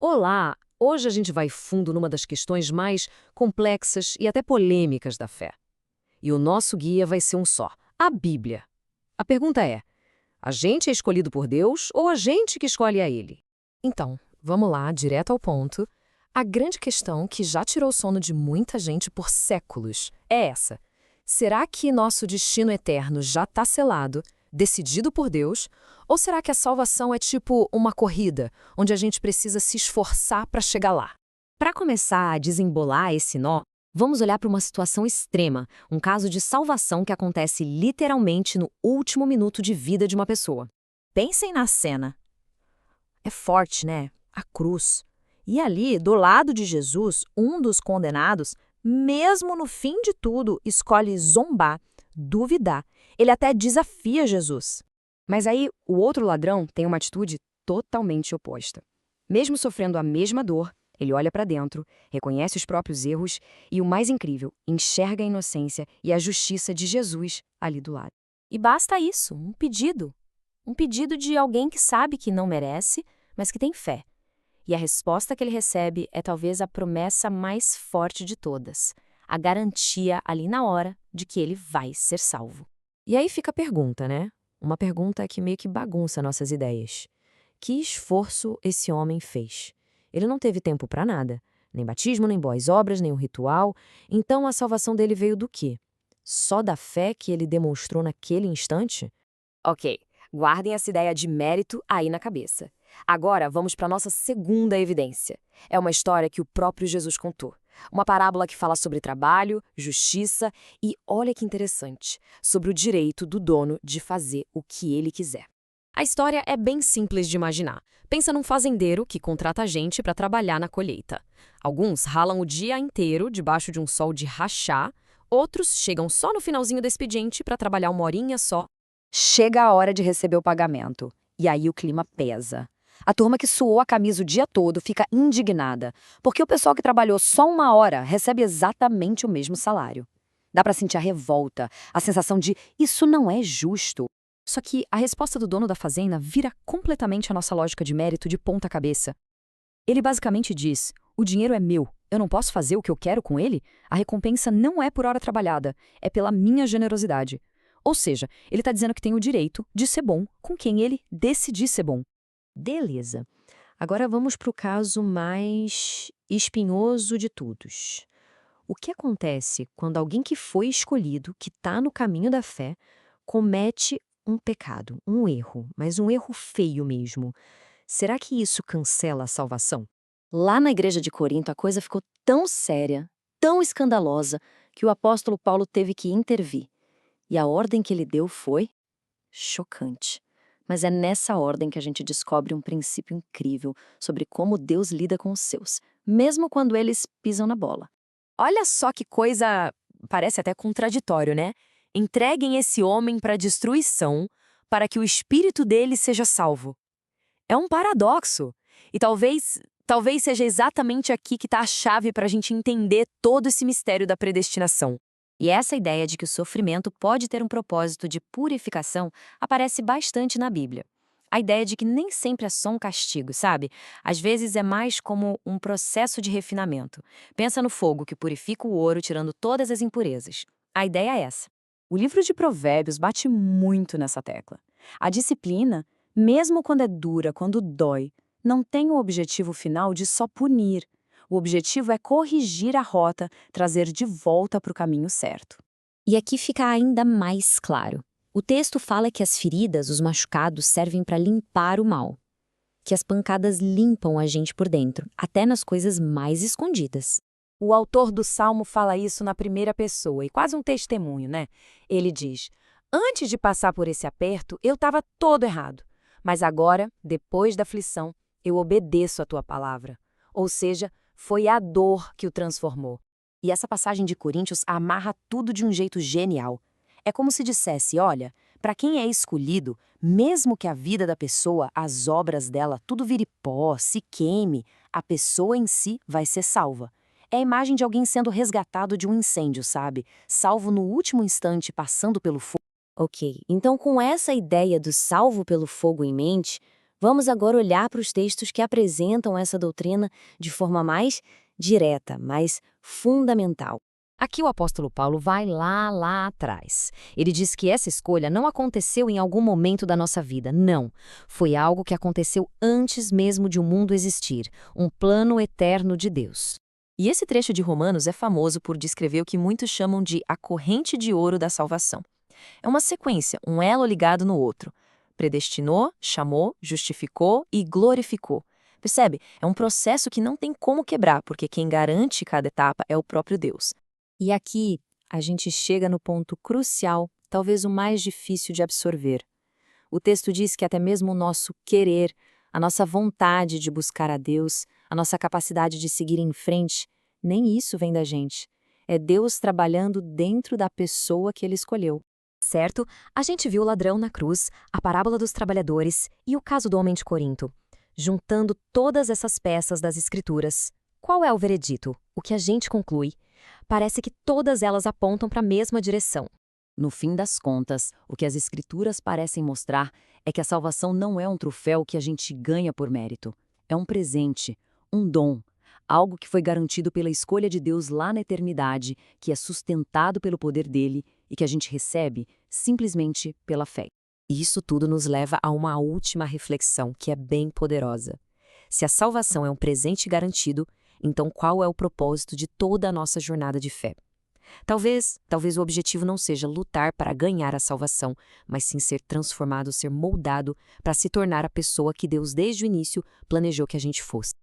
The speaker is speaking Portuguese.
Olá! Hoje a gente vai fundo numa das questões mais complexas e até polêmicas da fé. E o nosso guia vai ser um só: a Bíblia. A pergunta é: a gente é escolhido por Deus ou a gente que escolhe a Ele? Então, vamos lá, direto ao ponto. A grande questão que já tirou o sono de muita gente por séculos é essa: será que nosso destino eterno já está selado, decidido por Deus? Ou será que a salvação é tipo uma corrida, onde a gente precisa se esforçar para chegar lá? Para começar a desembolar esse nó, vamos olhar para uma situação extrema, um caso de salvação que acontece literalmente no último minuto de vida de uma pessoa. Pensem na cena. É forte, né? A cruz. E ali, do lado de Jesus, um dos condenados, mesmo no fim de tudo, escolhe zombar, duvidar. Ele até desafia Jesus. Mas aí, o outro ladrão tem uma atitude totalmente oposta. Mesmo sofrendo a mesma dor, ele olha para dentro, reconhece os próprios erros e, o mais incrível, enxerga a inocência e a justiça de Jesus ali do lado. E basta isso, um pedido. Um pedido de alguém que sabe que não merece, mas que tem fé. E a resposta que ele recebe é talvez a promessa mais forte de todas, a garantia ali na hora de que ele vai ser salvo. E aí fica a pergunta, né? Uma pergunta que meio que bagunça nossas ideias. Que esforço esse homem fez? Ele não teve tempo para nada. Nem batismo, nem boas obras, nem um ritual. Então a salvação dele veio do quê? Só da fé que ele demonstrou naquele instante? Ok, guardem essa ideia de mérito aí na cabeça. Agora vamos para nossa segunda evidência. É uma história que o próprio Jesus contou. Uma parábola que fala sobre trabalho, justiça e, olha que interessante, sobre o direito do dono de fazer o que ele quiser. A história é bem simples de imaginar. Pensa num fazendeiro que contrata gente para trabalhar na colheita. Alguns ralam o dia inteiro debaixo de um sol de rachar, outros chegam só no finalzinho do expediente para trabalhar uma horinha só. Chega a hora de receber o pagamento. E aí o clima pesa. A turma que suou a camisa o dia todo fica indignada, porque o pessoal que trabalhou só uma hora recebe exatamente o mesmo salário. Dá pra sentir a revolta, a sensação de isso não é justo. Só que a resposta do dono da fazenda vira completamente a nossa lógica de mérito de ponta cabeça. Ele basicamente diz: o dinheiro é meu, eu não posso fazer o que eu quero com ele? A recompensa não é por hora trabalhada, é pela minha generosidade. Ou seja, ele está dizendo que tem o direito de ser bom com quem ele decidir ser bom. Beleza. Agora vamos para o caso mais espinhoso de todos. O que acontece quando alguém que foi escolhido, que está no caminho da fé, comete um pecado, um erro, mas um erro feio mesmo? Será que isso cancela a salvação? Lá na igreja de Corinto, a coisa ficou tão séria, tão escandalosa, que o apóstolo Paulo teve que intervir. E a ordem que ele deu foi chocante. Mas é nessa ordem que a gente descobre um princípio incrível sobre como Deus lida com os seus, mesmo quando eles pisam na bola. Olha só que coisa, parece até contraditório, né? Entreguem esse homem para destruição, para que o espírito dele seja salvo. É um paradoxo. E talvez seja exatamente aqui que está a chave para a gente entender todo esse mistério da predestinação. E essa ideia de que o sofrimento pode ter um propósito de purificação aparece bastante na Bíblia. A ideia de que nem sempre é só um castigo, sabe? Às vezes é mais como um processo de refinamento. Pensa no fogo que purifica o ouro, tirando todas as impurezas. A ideia é essa. O livro de Provérbios bate muito nessa tecla. A disciplina, mesmo quando é dura, quando dói, não tem o objetivo final de só punir. O objetivo é corrigir a rota, trazer de volta para o caminho certo. E aqui fica ainda mais claro. O texto fala que as feridas, os machucados, servem para limpar o mal. Que as pancadas limpam a gente por dentro, até nas coisas mais escondidas. O autor do Salmo fala isso na primeira pessoa, e quase um testemunho, né? Ele diz: antes de passar por esse aperto, eu estava todo errado. Mas agora, depois da aflição, eu obedeço a tua palavra. Ou seja, foi a dor que o transformou. E essa passagem de Coríntios amarra tudo de um jeito genial. É como se dissesse, olha, para quem é escolhido, mesmo que a vida da pessoa, as obras dela, tudo vire pó, se queime, a pessoa em si vai ser salva. É a imagem de alguém sendo resgatado de um incêndio, sabe? Salvo no último instante, passando pelo fogo. Ok, então com essa ideia do salvo pelo fogo em mente, Vamos agora olhar para os textos que apresentam essa doutrina de forma mais direta, mais fundamental. Aqui o apóstolo Paulo vai lá atrás. Ele diz que essa escolha não aconteceu em algum momento da nossa vida, não. Foi algo que aconteceu antes mesmo de o mundo existir, um plano eterno de Deus. E esse trecho de Romanos é famoso por descrever o que muitos chamam de a corrente de ouro da salvação. É uma sequência, um elo ligado no outro. Predestinou, chamou, justificou e glorificou. Percebe? É um processo que não tem como quebrar, porque quem garante cada etapa é o próprio Deus. E aqui a gente chega no ponto crucial, talvez o mais difícil de absorver. O texto diz que até mesmo o nosso querer, a nossa vontade de buscar a Deus, a nossa capacidade de seguir em frente, nem isso vem da gente. É Deus trabalhando dentro da pessoa que Ele escolheu. Certo? A gente viu o ladrão na cruz, a parábola dos trabalhadores e o caso do homem de Corinto. Juntando todas essas peças das Escrituras, qual é o veredito? O que a gente conclui? Parece que todas elas apontam para a mesma direção. No fim das contas, o que as Escrituras parecem mostrar é que a salvação não é um troféu que a gente ganha por mérito. É um presente, um dom, algo que foi garantido pela escolha de Deus lá na eternidade, que é sustentado pelo poder dele e que a gente recebe simplesmente pela fé. E isso tudo nos leva a uma última reflexão que é bem poderosa. Se a salvação é um presente garantido, então qual é o propósito de toda a nossa jornada de fé? Talvez o objetivo não seja lutar para ganhar a salvação, mas sim ser transformado, ser moldado para se tornar a pessoa que Deus desde o início planejou que a gente fosse.